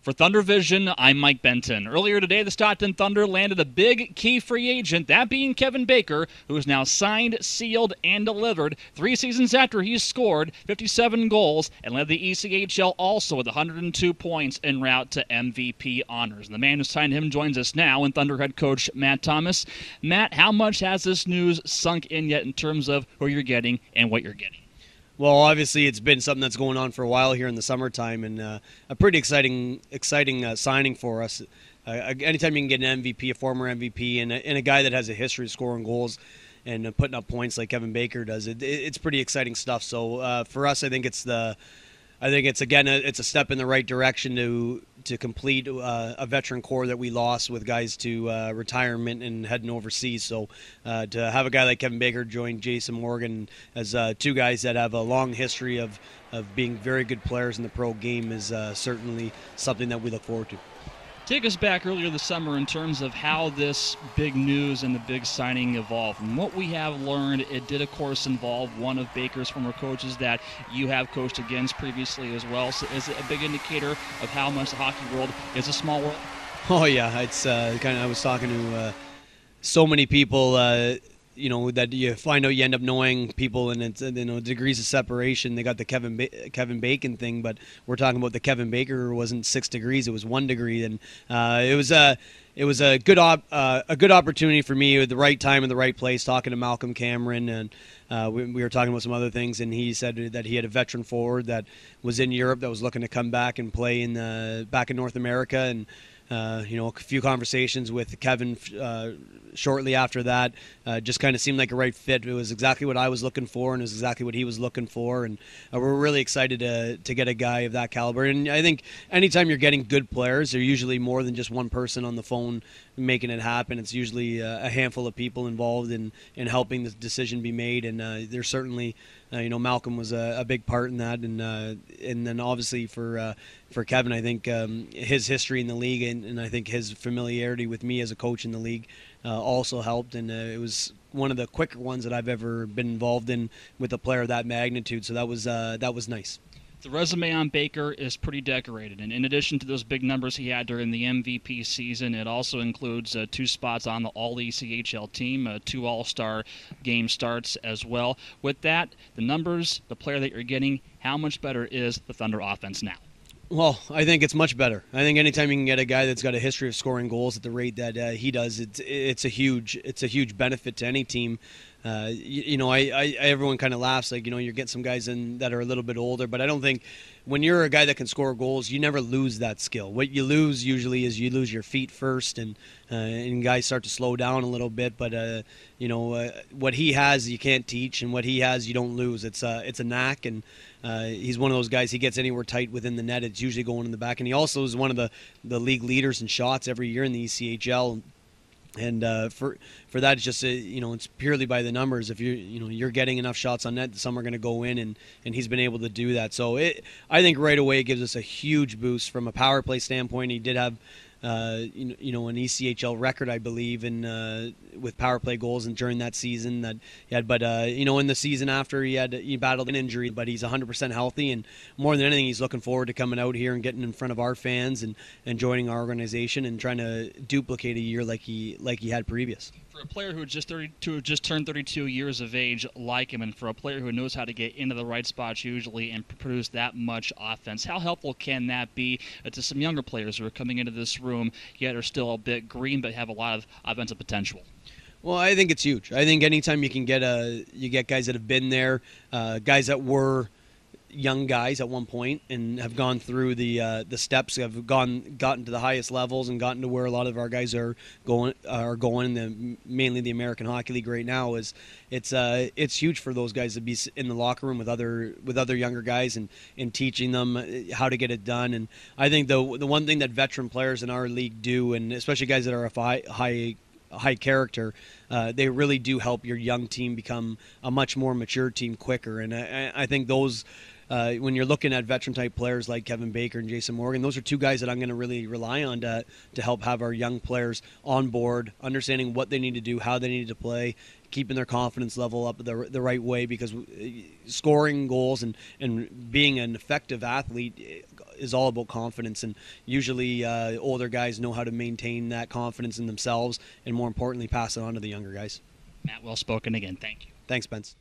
For ThunderVision, I'm Mike Benton. Earlier today, the Stockton Thunder landed a big key free agent, that being Kevin Baker, who is now signed, sealed, and delivered 3 seasons after he scored 57 goals and led the ECHL also with 102 points en route to MVP honors. And the man who signed him joins us now, and Thunder head coach Matt Thomas. Matt, how much has this news sunk in yet in terms of who you're getting and what you're getting? Well, obviously, it's been something that's going on for a while here in the summertime, and a pretty exciting signing for us. Anytime you can get an MVP, a former MVP, and a guy that has a history of scoring goals and putting up points like Kevin Baker does, it's pretty exciting stuff. So for us, I think it's a step in the right direction to complete a veteran core that we lost with guys to retirement and heading overseas. So to have a guy like Kevin Baker join Jason Morgan as two guys that have a long history of being very good players in the pro game is certainly something that we look forward to. Take us back earlier this summer in terms of how this big news and the big signing evolved. And what we have learned, it did, of course, involve one of Baker's former coaches that you have coached against previously as well. So is it a big indicator of how much the hockey world is a small world? Oh, yeah. It's I was talking to so many people, that you find out you end up knowing people, and it's degrees of separation. They got the Kevin Bacon thing, but we're talking about the Kevin Baker who wasn't 6 degrees; it was 1 degree, and it was a good opportunity for me at the right time in the right place. Talking to Malcolm Cameron, and we were talking about some other things, and he said that he had a veteran forward that was in Europe that was looking to come back and play back in North America, and a few conversations with Kevin shortly after that just kind of seemed like a right fit. It was exactly what I was looking for, and it was exactly what he was looking for, and we're really excited to get a guy of that caliber. And I think anytime you're getting good players, they're usually more than just one person on the phone making it happen. It's usually a handful of people involved in helping the decision be made, and there's certainly Malcolm was a big part in that, and then obviously for Kevin, I think his history in the league and I think his familiarity with me as a coach in the league also helped, and it was one of the quicker ones that I've ever been involved in with a player of that magnitude. So that was nice. The resume on Baker is pretty decorated, and in addition to those big numbers he had during the MVP season, it also includes 2 spots on the All-ECHL team, 2 All-Star game starts as well. With that, the numbers, the player that you're getting, how much better is the Thunder offense now? Well, I think it's much better. I think anytime you can get a guy that's got a history of scoring goals at the rate that he does, it's a huge benefit to any team. Everyone kind of laughs like you're getting some guys in that are a little bit older, but I don't think when you're a guy that can score goals, you never lose that skill. What you lose usually is you lose your feet first, and guys start to slow down a little bit. But what he has you can't teach, and what he has you don't lose. It's a knack, and he's one of those guys. He gets anywhere tight within the net, it's usually going in the back. And he also is one of the league leaders in shots every year in the ECHL. And for that, it's just it's purely by the numbers. If you're getting enough shots on net, some are going to go in, and he's been able to do that. So I think right away it gives us a huge boost from a power play standpoint. He did have an ECHL record, I believe, with power play goals and during that season that he had. But in the season after, he battled an injury, but he's 100% healthy, and more than anything, he's looking forward to coming out here and getting in front of our fans and joining our organization and trying to duplicate a year like he had previous. For a player who just turned 32 years of age like him, and for a player who knows how to get into the right spots usually and produce that much offense, how helpful can that be to some younger players who are coming into this room yet are still a bit green but have a lot of offensive potential? Well, I think it's huge. I think anytime you can get guys that have been there, guys that were young guys at one point and have gone through the steps, have gotten to the highest levels and gotten to where a lot of our guys are going mainly the American Hockey League right now. It's huge for those guys to be in the locker room with other younger guys and teaching them how to get it done. And I think the one thing that veteran players in our league do, and especially guys that are of high character, they really do help your young team become a much more mature team quicker. And I think those when you're looking at veteran-type players like Kevin Baker and Jason Morgan, those are 2 guys that I'm going to really rely on to help have our young players on board, understanding what they need to do, how they need to play, keeping their confidence level up the right way, because scoring goals and being an effective athlete is all about confidence, and usually older guys know how to maintain that confidence in themselves, and more importantly, pass it on to the younger guys. Matt, well spoken again. Thank you. Thanks, Spence.